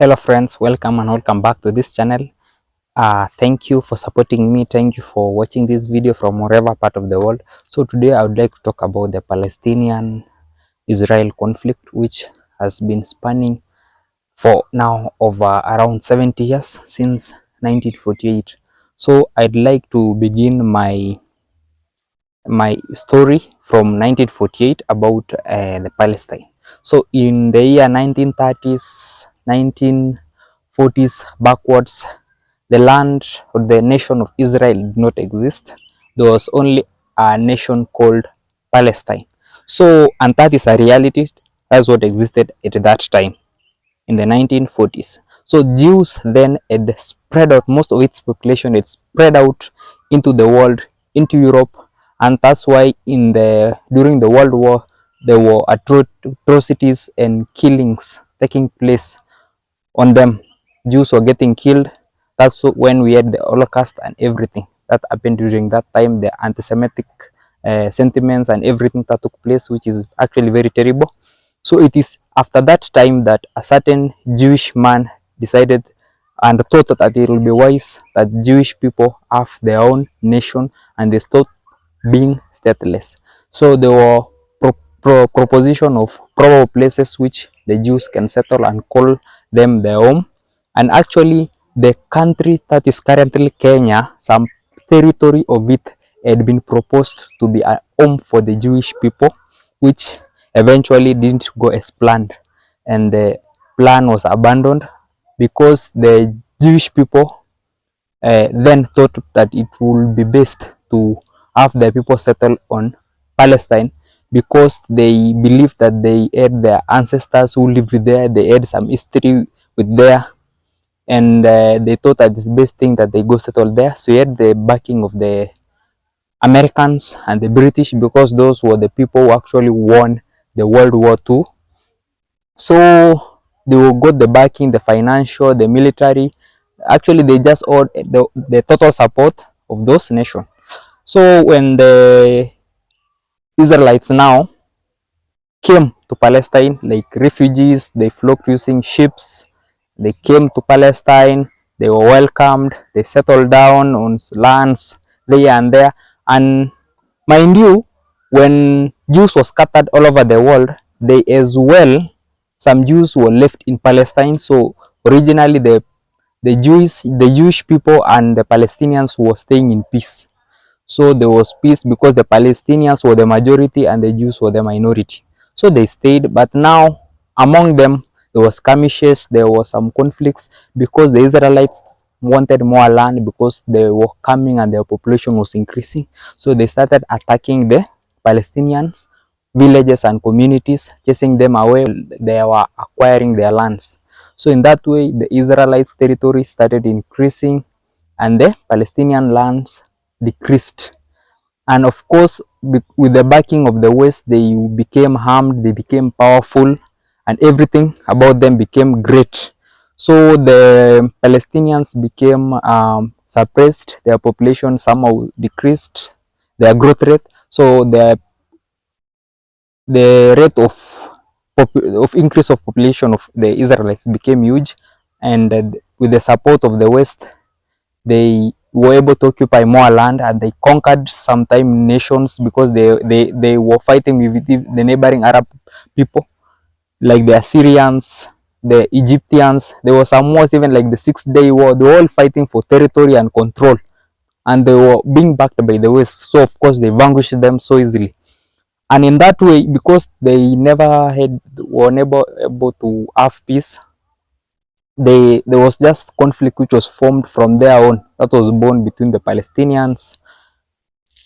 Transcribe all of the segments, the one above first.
Hello friends, welcome back to this channel. Thank you for supporting me. Thank you for watching this video from wherever part of the world. So today I would like to talk about the Palestinian Israel conflict, which has been spanning for now over around 70 years since 1948. So I'd like to begin my story from 1948 about the Palestine. So in the year 1930s, 1940s backwards, the land or the nation of Israel did not exist. There was only a nation called Palestine. So, and that is a reality. That's what existed at that time in the 1940s. So Jews then had spread out, most of its population had spread out into the world, into Europe, and that's why during the World War there were atrocities and killings taking place on them. Jews were getting killed. That's when we had the Holocaust and everything that happened during that time, the anti-Semitic sentiments and everything that took place, which is actually very terrible. So it is after that time that a certain Jewish man decided and thought that it will be wise that Jewish people have their own nation and they stopped being stateless. So there were proposition of probable places which the Jews can settle and call them their home. And actually the country that is currently Kenya, some territory of it had been proposed to be a home for the Jewish people, which eventually didn't go as planned, and the plan was abandoned because the Jewish people then thought that it would be best to have the people settle on Palestine because they believed that they had their ancestors who lived there, they had some history with there, and they thought that it's best thing that they go settle there. So you had the backing of the Americans and the British because those were the people who actually won the World War II. So they will got the backing, the financial, the military. Actually, they just all the total support of those nations. So when the Israelites now came to Palestine like refugees, they flocked using ships. They came to Palestine. They were welcomed. They settled down on lands there and there. And mind you, when Jews were scattered all over the world, they as well, some Jews were left in Palestine. So originally the Jewish people and the Palestinians were staying in peace. So there was peace because the Palestinians were the majority and the Jews were the minority. So they stayed, but now among them there was skirmishes, there was some conflicts because the Israelites wanted more land because they were coming and their population was increasing. So they started attacking the Palestinians, villages and communities, chasing them away. They were acquiring their lands. So in that way, the Israelites' territory started increasing and the Palestinian lands decreased. And of course, with the backing of the West, they became armed, they became powerful, and everything about them became great. So the Palestinians became suppressed, their population somehow decreased, their growth rate. So the rate of increase of population of the Israelites became huge, and with the support of the West, they were able to occupy more land and they conquered sometime nations because they were fighting with the neighboring Arab people like the Assyrians, the Egyptians. There were some wars even like the 6 Day War. They were all fighting for territory and control, and they were being backed by the West. So of course they vanquished them so easily. And in that way, because they never were never able to have peace, there was just conflict which was formed from their own, that was born between the Palestinians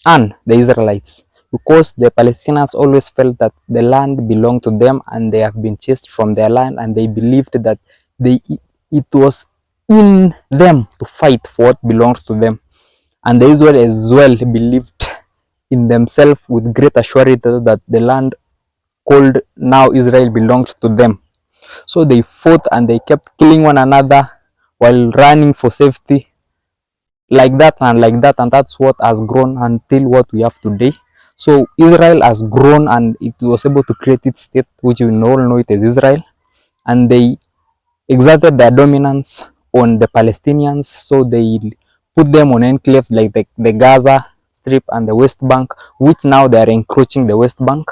and the Israelites, because the Palestinians always felt that the land belonged to them and they have been chased from their land, and they believed that it was in them to fight for what belongs to them. And the Israel as well believed in themselves with great assurance that the land called now Israel belongs to them. So they fought and they kept killing one another while running for safety, like that and like that, and that's what has grown until what we have today. So Israel has grown and it was able to create its state, which we all know it as Israel, and they exerted their dominance on the Palestinians, so they put them on enclaves like the Gaza Strip and the West Bank, which now they are encroaching the West Bank,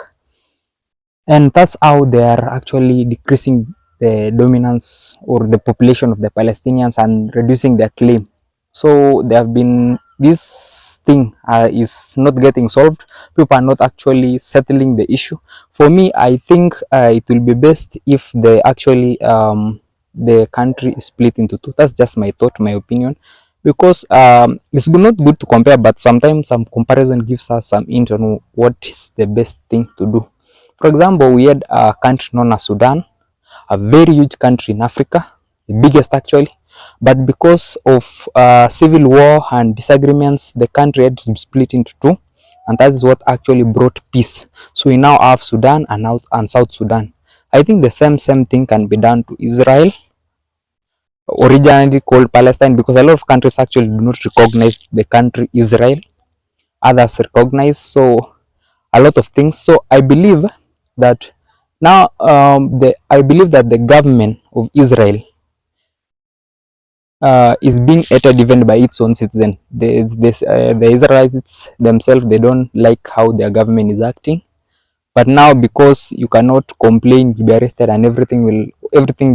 and that's how they are actually decreasing the dominance or the population of the Palestinians and reducing their claim. So they have been, this thing is not getting solved. People are not actually settling the issue. For me, I think it will be best if they actually the country is split into two. That's just my thought, my opinion, because it's not good to compare, but sometimes some comparison gives us some hint on what is the best thing to do. For example, we had a country known as Sudan, a very huge country in Africa, the biggest actually. But because of civil war and disagreements, the country had to be split into two, and that is what actually brought peace. So we now have Sudan and South Sudan. I think the same thing can be done to Israel, originally called Palestine, because a lot of countries actually do not recognize the country Israel. Others recognize, so a lot of things. So I believe that now I believe that the government of Israel is being hated even by its own citizens. The Israelites themselves, they don't like how their government is acting. But now, because you cannot complain, you'll be arrested, and everything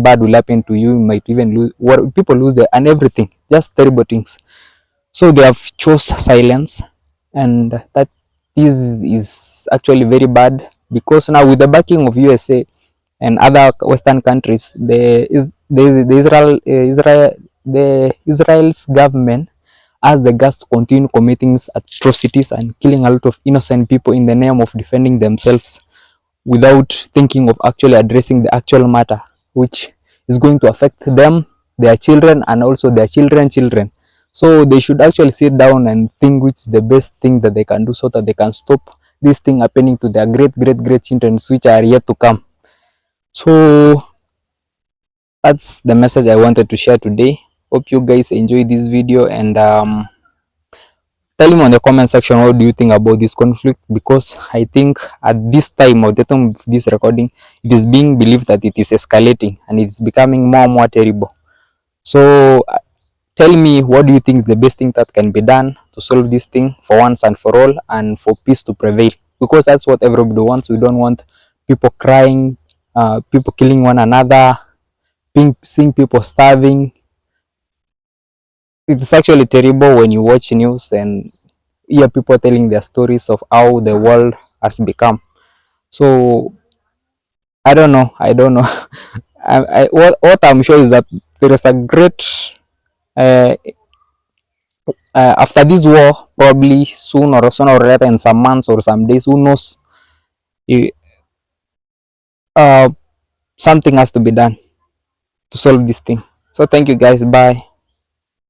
bad will happen to you. You might even lose, people lose their and everything, just terrible things. So they have chose silence, and that is actually very bad, because now with the backing of USA and other Western countries, the Israel's government has the guts to continue committing atrocities and killing a lot of innocent people in the name of defending themselves, without thinking of actually addressing the actual matter, which is going to affect them, their children, and also their children. So they should actually sit down and think which is the best thing that they can do, so that they can stop this thing happening to their great children, which are yet to come. So that's the message I wanted to share today. Hope you guys enjoyed this video, and tell me on the comment section what do you think about this conflict, because I think at this time, or the time of this recording, it is being believed that it is escalating and it's becoming more and more terrible. So tell me, what do you think the best thing that can be done to solve this thing for once and for all, and for peace to prevail, because that's what everybody wants. We don't want people crying, people killing one another, seeing people starving. It's actually terrible when you watch news and hear people telling their stories of how the world has become. So I don't know. What I'm sure is that there is a great uh, after this war, probably sooner or later, in some months or some days, who knows, eh, uh, something has to be done to solve this thing. So thank you guys, bye.